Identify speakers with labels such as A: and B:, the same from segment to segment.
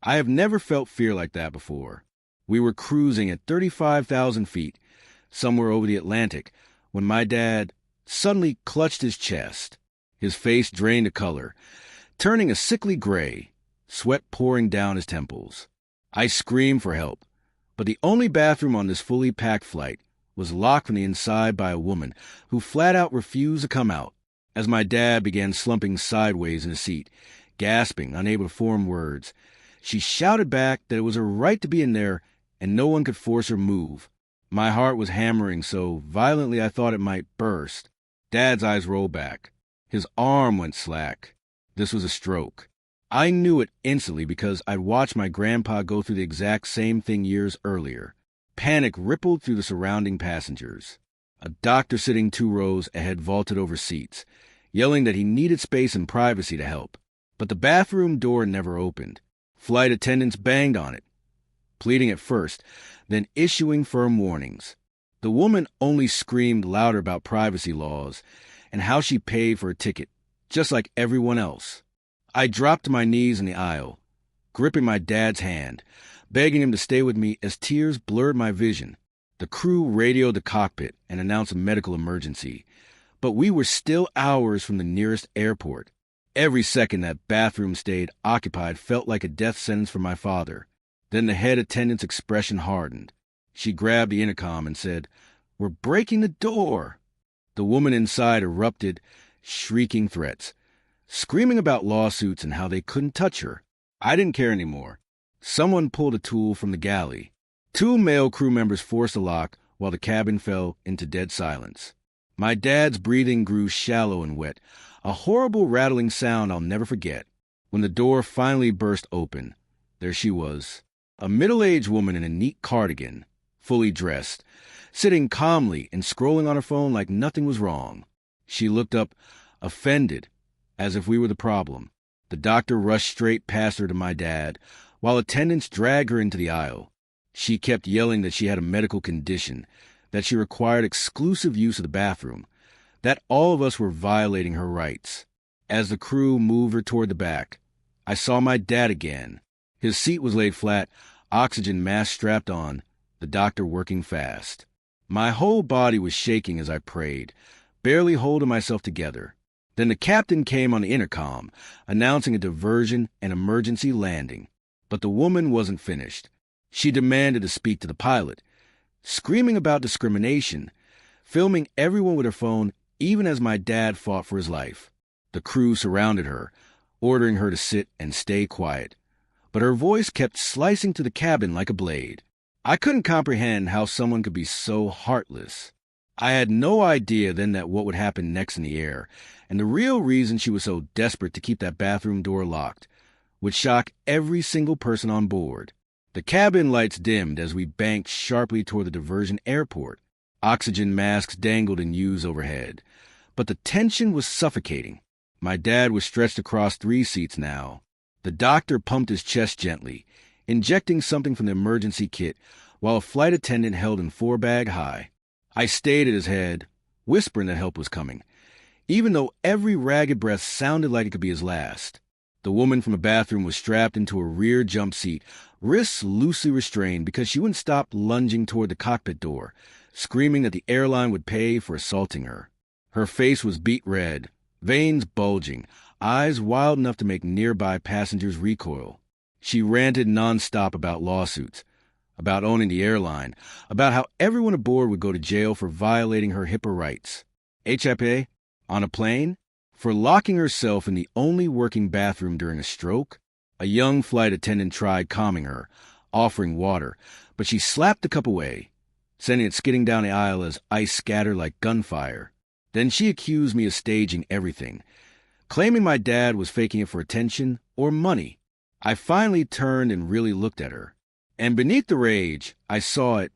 A: I have never felt fear like that before. We were cruising at 35,000 feet, somewhere over the Atlantic, when my dad suddenly clutched his chest. His face drained to color, turning a sickly gray, sweat pouring down his temples. I screamed for help, but the only bathroom on this fully packed flight was locked from the inside by a woman who flat out refused to come out. As my dad began slumping sideways in his seat, gasping, unable to form words, she shouted back that it was her right to be in there and no one could force her move. My heart was hammering so violently I thought it might burst. Dad's eyes rolled back. His arm went slack. This was a stroke. I knew it instantly because I'd watched my grandpa go through the exact same thing years earlier. Panic rippled through the surrounding passengers. A doctor sitting 2 rows ahead vaulted over seats, yelling that he needed space and privacy to help. But the bathroom door never opened. Flight attendants banged on it, pleading at first, then issuing firm warnings. The woman only screamed louder about privacy laws and how she paid for a ticket, just like everyone else. I dropped to my knees in the aisle, gripping my dad's hand, begging him to stay with me as tears blurred my vision. The crew radioed the cockpit and announced a medical emergency, but we were still hours from the nearest airport. Every second that bathroom stayed occupied felt like a death sentence for my father. Then the head attendant's expression hardened. She grabbed the intercom and said, "We're breaking the door." The woman inside erupted, shrieking threats, screaming about lawsuits and how they couldn't touch her. I didn't care anymore. Someone pulled a tool from the galley. 2 male crew members forced a lock while the cabin fell into dead silence. My dad's breathing grew shallow and wet, a horrible rattling sound I'll never forget. When the door finally burst open, there she was, a middle-aged woman in a neat cardigan, fully dressed, sitting calmly and scrolling on her phone like nothing was wrong. She looked up, offended, as if we were the problem. The doctor rushed straight past her to my dad, while attendants dragged her into the aisle. She kept yelling that she had a medical condition, that she required exclusive use of the bathroom, that all of us were violating her rights. As the crew moved her toward the back, I saw my dad again. His seat was laid flat, oxygen mask strapped on, the doctor working fast. My whole body was shaking as I prayed, barely holding myself together. Then the captain came on the intercom, announcing a diversion and emergency landing. But the woman wasn't finished. She demanded to speak to the pilot, screaming about discrimination, filming everyone with her phone, even as my dad fought for his life. The crew surrounded her, ordering her to sit and stay quiet. But her voice kept slicing to the cabin like a blade. I couldn't comprehend how someone could be so heartless. I had no idea then that what would happen next in the air, and the real reason she was so desperate to keep that bathroom door locked, would shock every single person on board. The cabin lights dimmed as we banked sharply toward the diversion airport. Oxygen masks dangled in use overhead, but the tension was suffocating. My dad was stretched across 3 seats now. The doctor pumped his chest gently, injecting something from the emergency kit, while a flight attendant held him 4-bag high. I stayed at his head, whispering that help was coming, even though every ragged breath sounded like it could be his last. The woman from the bathroom was strapped into a rear jump seat, wrists loosely restrained because she wouldn't stop lunging toward the cockpit door, screaming that the airline would pay for assaulting her. Her face was beet red, veins bulging, eyes wild enough to make nearby passengers recoil. She ranted nonstop about lawsuits, about owning the airline, about how everyone aboard would go to jail for violating her HIPAA rights. HIPAA? On a plane? For locking herself in the only working bathroom during a stroke? A young flight attendant tried calming her, offering water, but she slapped the cup away, sending it skidding down the aisle as ice scattered like gunfire. Then she accused me of staging everything, claiming my dad was faking it for attention or money. I finally turned and really looked at her. And beneath the rage, I saw it,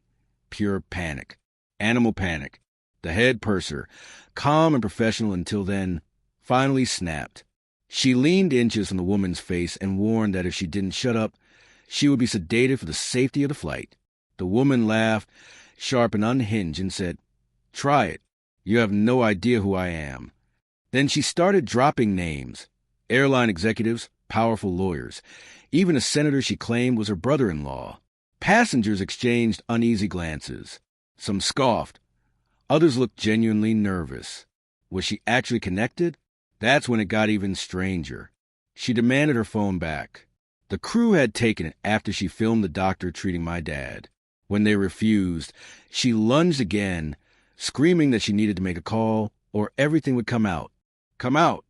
A: pure panic, animal panic. The head purser, calm and professional until then, finally snapped. She leaned inches from the woman's face and warned that if she didn't shut up, she would be sedated for the safety of the flight. The woman laughed, sharp and unhinged, and said, "Try it. You have no idea who I am." Then she started dropping names, airline executives, powerful lawyers, even a senator she claimed was her brother-in-law. Passengers exchanged uneasy glances. Some scoffed. Others looked genuinely nervous. Was she actually connected? That's when it got even stranger. She demanded her phone back. The crew had taken it after she filmed the doctor treating my dad. When they refused, she lunged again, screaming that she needed to make a call or everything would come out. Come out!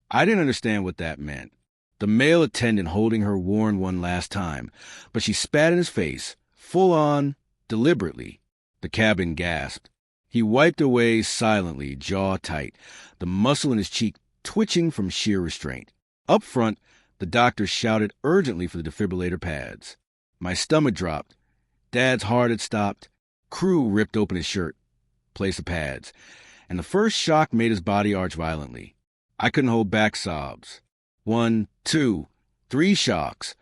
A: I didn't understand what that meant. The male attendant holding her warned one last time, but she spat in his face, full on, deliberately. The cabin gasped. He wiped away silently, jaw tight, the muscle in his cheek twitching from sheer restraint. Up front, the doctor shouted urgently for the defibrillator pads. My stomach dropped. Dad's heart had stopped. Crew ripped open his shirt, placed the pads, and the first shock made his body arch violently. I couldn't hold back sobs. 1, 2, 3 shocks.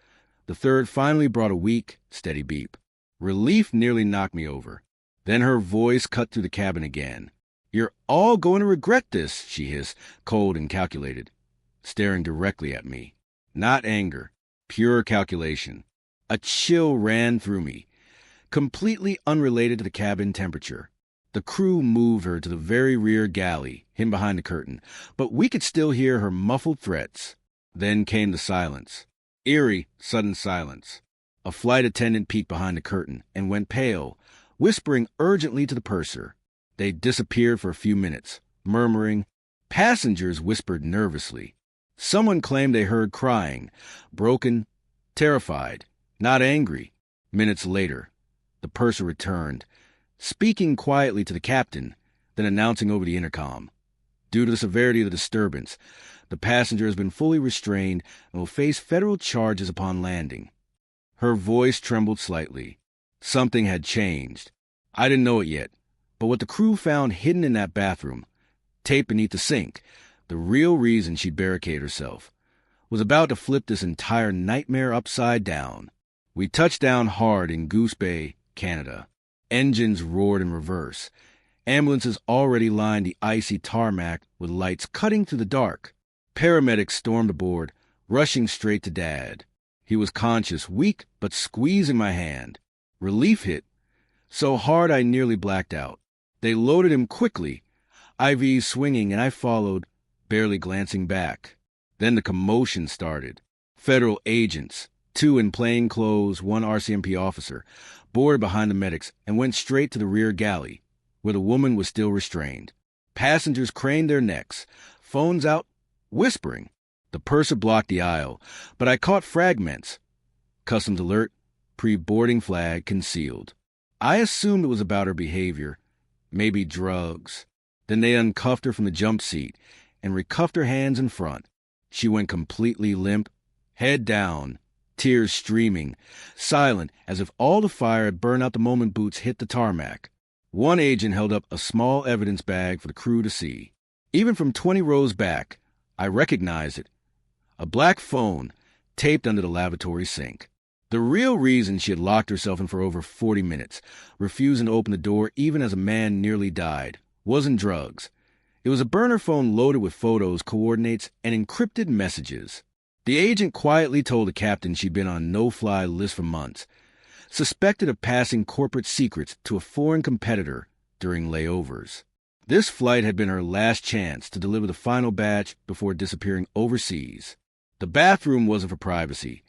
A: The third finally brought a weak, steady beep. Relief nearly knocked me over. Then her voice cut through the cabin again. You're all going to regret this, she hissed, cold and calculated, staring directly at me. Not anger, pure calculation. A chill ran through me, completely unrelated to the cabin temperature. The crew moved her to the very rear galley, hidden behind the curtain, but we could still hear her muffled threats. Then came the silence. Eerie, sudden silence. A flight attendant peeked behind the curtain and went pale, whispering urgently to the purser. They disappeared for a few minutes, murmuring. Passengers whispered nervously. Someone claimed they heard crying, broken, terrified, not angry. Minutes later, the purser returned, speaking quietly to the captain, then announcing over the intercom. Due to the severity of the disturbance, the passenger has been fully restrained and will face federal charges upon landing. Her voice trembled slightly. Something had changed. I didn't know it yet, but what the crew found hidden in that bathroom, taped beneath the sink, the real reason she'd barricaded herself, was about to flip this entire nightmare upside down. We touched down hard in Goose Bay, Canada. Engines roared in reverse. Ambulances already lined the icy tarmac with lights cutting through the dark. Paramedics stormed aboard, rushing straight to Dad. He was conscious, weak, but squeezing my hand. Relief hit, so hard I nearly blacked out. They loaded him quickly, IVs swinging, and I followed, barely glancing back. Then the commotion started. Federal agents, 2 in plain clothes, 1 RCMP officer, boarded behind the medics and went straight to the rear galley, where the woman was still restrained. Passengers craned their necks, phones out, whispering. The purser blocked the aisle, but I caught fragments. Customs alert, pre-boarding flag concealed. I assumed it was about her behavior, maybe drugs. Then they uncuffed her from the jump seat and recuffed her hands in front. She went completely limp, head down, tears streaming, silent as if all the fire had burned out the moment boots hit the tarmac. One agent held up a small evidence bag for the crew to see. Even from 20 rows back, I recognized it. A black phone taped under the lavatory sink. The real reason she had locked herself in for over 40 minutes, refusing to open the door even as a man nearly died, wasn't drugs. It was a burner phone loaded with photos, coordinates, and encrypted messages. The agent quietly told the captain she'd been on a no-fly list for months, suspected of passing corporate secrets to a foreign competitor during layovers. This flight had been her last chance to deliver the final batch before disappearing overseas. The bathroom wasn't for privacy.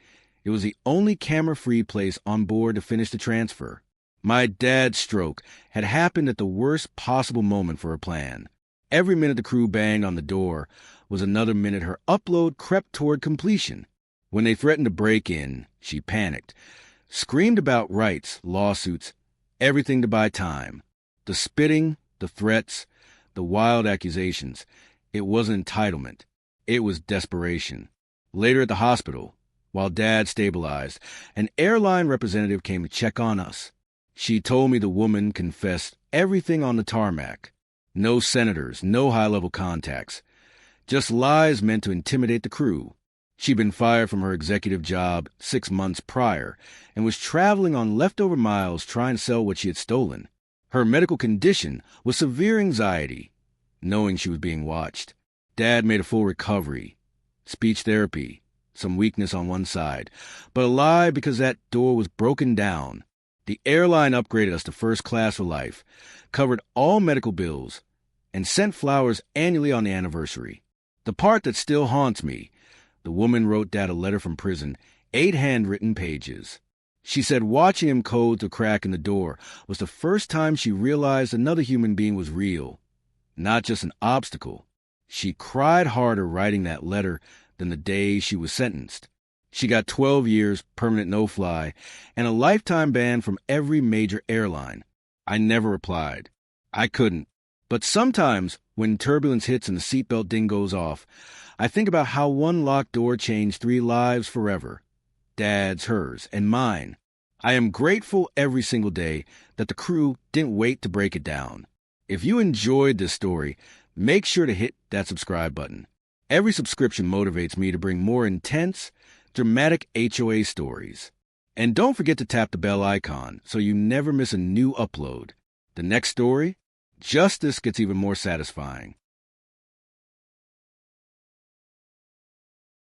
A: It was the only camera-free place on board to finish the transfer. My dad's stroke had happened at the worst possible moment for her plan. Every minute the crew banged on the door was another minute her upload crept toward completion. When they threatened to break in, she panicked, screamed about rights, lawsuits, everything to buy time. The spitting, the threats, the wild accusations. It wasn't entitlement. It was desperation. Later at the hospital, while Dad stabilized, an airline representative came to check on us. She told me the woman confessed everything on the tarmac. No senators, no high-level contacts. Just lies meant to intimidate the crew. She'd been fired from her executive job 6 months prior and was traveling on leftover miles trying to sell what she had stolen. Her medical condition was severe anxiety, knowing she was being watched. Dad made a full recovery. Speech therapy, some weakness on one side, but alive because that door was broken down. The airline upgraded us to first class for life, covered all medical bills, and sent flowers annually on the anniversary. The part that still haunts me, the woman wrote Dad a letter from prison, 8 handwritten pages. She said watching him code the crack in the door was the first time she realized another human being was real, not just an obstacle. She cried harder writing that letter than the day she was sentenced. She got 12 years, permanent no-fly, and a lifetime ban from every major airline. I never replied. I couldn't. But sometimes, when turbulence hits and the seatbelt ding goes off, I think about how one locked door changed 3 lives forever. Dad's, hers, and mine. I am grateful every single day that the crew didn't wait to break it down. If you enjoyed this story, make sure to hit that subscribe button. Every subscription motivates me to bring more intense, dramatic HOA stories. And don't forget to tap the bell icon so you never miss a new upload. The next story? Justice gets even more satisfying.